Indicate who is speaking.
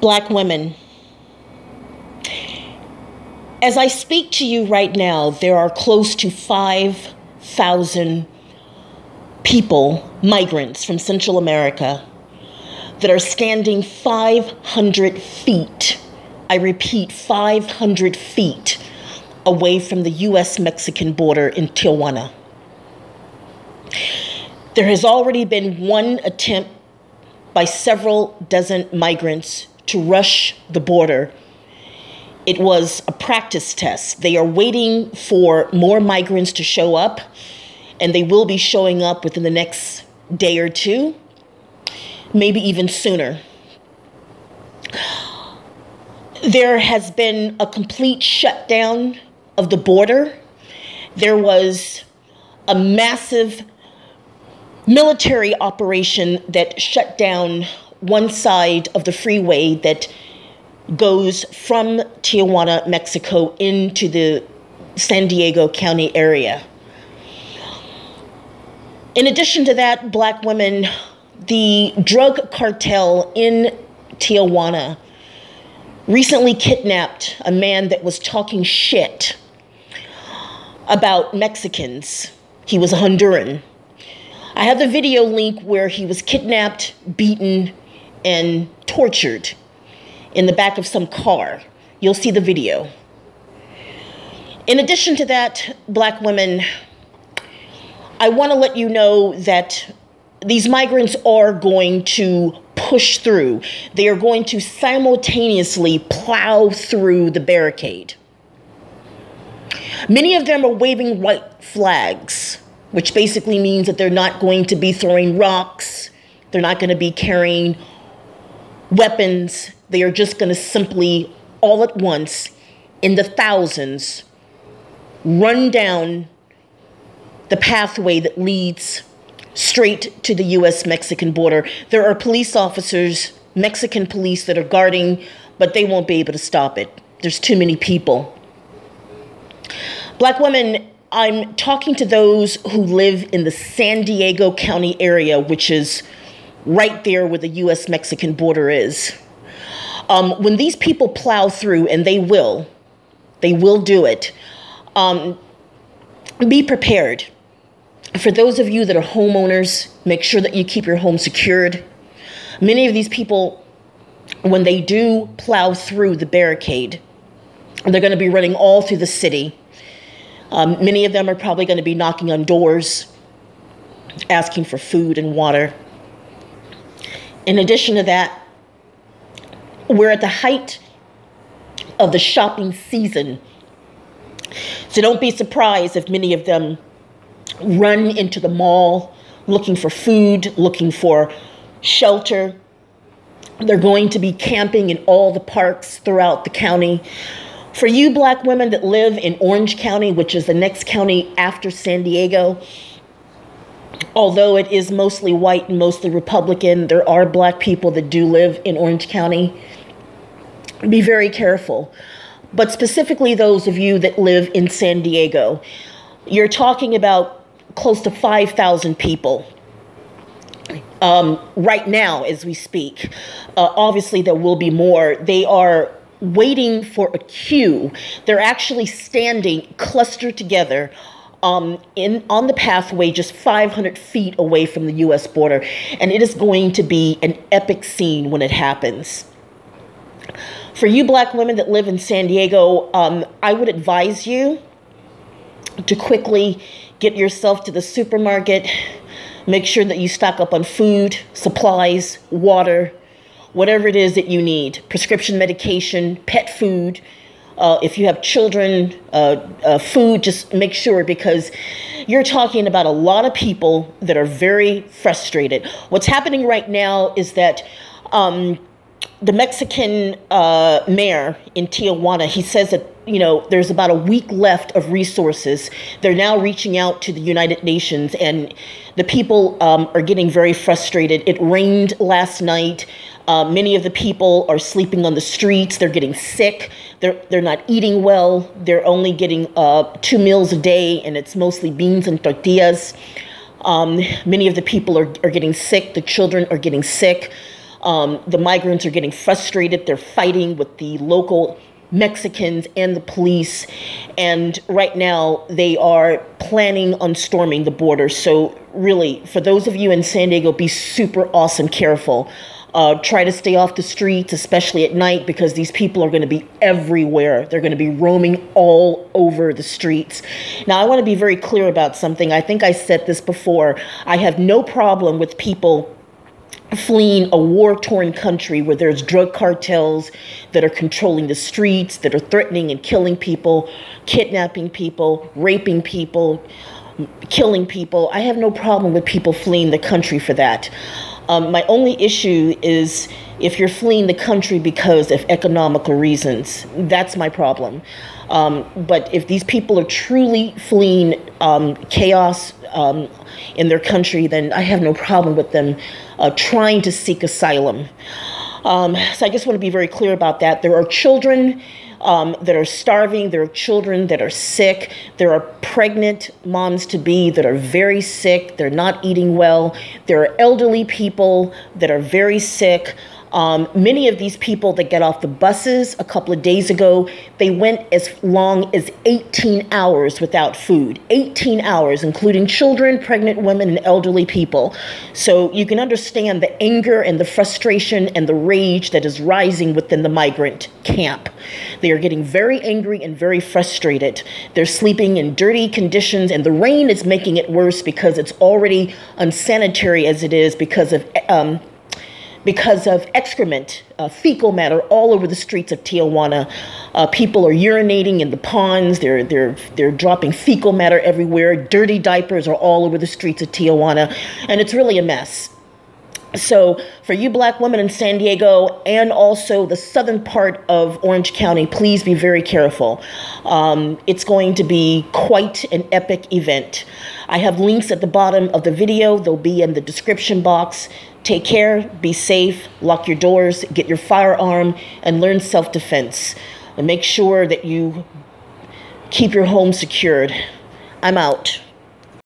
Speaker 1: Black women. As I speak to you right now, there are close to 5,000 people, migrants from Central America, that are standing 500 feet, I repeat, 500 feet away from the U.S.-Mexican border in Tijuana. There has already been one attempt by several dozen migrants to rush the border. It was a practice test. They are waiting for more migrants to show up, and they will be showing up within the next day or two, maybe even sooner. There has been a complete shutdown of the border. There was a massive military operation that shut down one side of the freeway that goes from Tijuana, Mexico, into the San Diego County area. In addition to that, Black women, the drug cartel in Tijuana recently kidnapped a man that was talking shit about Mexicans. He was a Honduran. I have the video link where he was kidnapped, beaten, and tortured in the back of some car. You'll see the video. In addition to that, Black women, I want to let you know that these migrants are going to push through. They are going to simultaneously plow through the barricade. Many of them are waving white flags, which basically means that they're not going to be throwing rocks. They're not going to be carrying weapons. They are just going to simply, all at once, in the thousands, run down the pathway that leads straight to the U.S.-Mexican border. There are police officers, Mexican police, that are guarding, but they won't be able to stop it. There's too many people. Black women, I'm talking to those who live in the San Diego County area, which is right there where the U.S.-Mexican border is. When these people plow through, and they will do it, be prepared. For those of you that are homeowners, make sure that you keep your home secured. Many of these people, when they do plow through the barricade, they're going to be running all through the city. Many of them are probably going to be knocking on doors, asking for food and water. In addition to that, we're at the height of the shopping season. So don't be surprised if many of them run into the mall looking for food, looking for shelter. They're going to be camping in all the parks throughout the county. For you Black women that live in Orange County, which is the next county after San Diego, although it is mostly white and mostly Republican, there are Black people that do live in Orange County. Be very careful. But specifically those of you that live in San Diego, you're talking about close to 5,000 people right now as we speak. Obviously, there will be more. They are waiting for a queue. They're actually standing clustered together on the pathway just 500 feet away from the U.S. border. And it is going to be an epic scene when it happens. For you Black women that live in San Diego, I would advise you to quickly get yourself to the supermarket. Make sure that you stock up on food, supplies, water, whatever it is that you need. Prescription medication, pet food. If you have children, food, just make sure, because you're talking about a lot of people that are very frustrated. What's happening right now is that the Mexican mayor in Tijuana, he says that, there's about a week left of resources. They're now reaching out to the United Nations, and the people are getting very frustrated. It rained last night. Many of the people are sleeping on the streets. They're getting sick. They're not eating well. They're only getting 2 meals a day, and it's mostly beans and tortillas. Many of the people are getting sick. The children are getting sick. The migrants are getting frustrated. They're fighting with the local Mexicans and the police. And right now they are planning on storming the border. So really, for those of you in San Diego, be super awesome careful. Try to stay off the streets, especially at night, because these people are going to be everywhere. They're going to be roaming all over the streets. Now, I want to be very clear about something. I think I said this before. I have no problem with people fleeing a war-torn country where there's drug cartels that are controlling the streets, that are threatening and killing people, kidnapping people, raping people, killing people. I have no problem with people fleeing the country for that. My only issue is if you're fleeing the country because of economical reasons. That's my problem. But if these people are truly fleeing chaos in their country, then I have no problem with them trying to seek asylum. So I just want to be very clear about that. There are children that are starving. There are children that are sick. There are pregnant moms-to-be that are very sick. They're not eating well. There are elderly people that are very sick. Many of these people that get off the buses a couple of days ago, they went as long as 18 hours without food. 18 hours, including children, pregnant women, and elderly people. So you can understand the anger and the frustration and the rage that is rising within the migrant camp. They are getting very angry and very frustrated. They're sleeping in dirty conditions, and the rain is making it worse because it's already unsanitary as it is because of excrement, fecal matter all over the streets of Tijuana. People are urinating in the ponds. They're dropping fecal matter everywhere. Dirty diapers are all over the streets of Tijuana, and it's really a mess. So for you black women in San Diego and also the southern part of Orange County, please be very careful. It's going to be quite an epic event. I have links at the bottom of the video. They'll be in the description box. Take care, be safe, lock your doors, get your firearm, and learn self-defense. And make sure that you keep your home secured. I'm out.